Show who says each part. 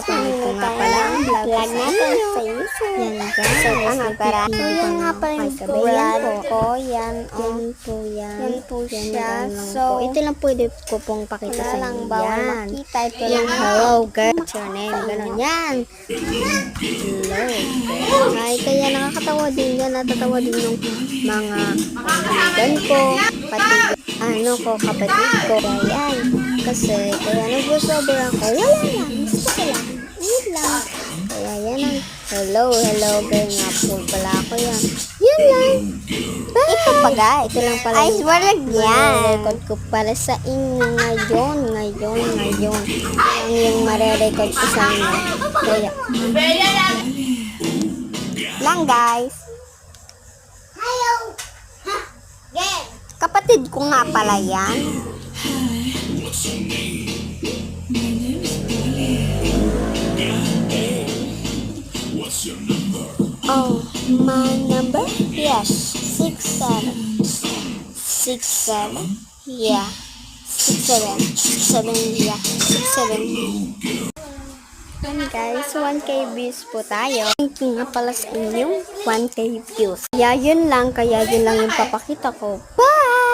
Speaker 1: Papakulit ko nga pala ang vlog natin sa YouTube. Yan guys. So, yan nga pala yung vlog ko. Yan po yan. Yan po siya. So, ito lang pwede ko pong pakita sa inyo. Bawal makita. Ito lang. Hello girl. What's your name? Ganon yan. Hello girl. Ay, kaya nakakatawa din yan. Natatawa din yung mga kaibigan ko. Pati kapatid ko. Ayan. Kasi, kaya nagbusobra ko. Wala lang. Gusto ko lang. Yun lang. Kaya yan ang hello girl nga po pala ako yan. Yun lang. Bye. Ito pa guys. Ito lang pala. Ay, walag yan. Record ko para sa inyo ngayon. Ang yung marirecord ko sa inyo. Kaya. Lang guys. Kapatid ko nga pala yan. Oh, my number? Yes, 67. 67? Yeah. 67, yeah. 67. And guys, 1K views po tayo. Thank you nga pala sa inyong 1K views. Kaya yun lang yung papakita ko. Bye!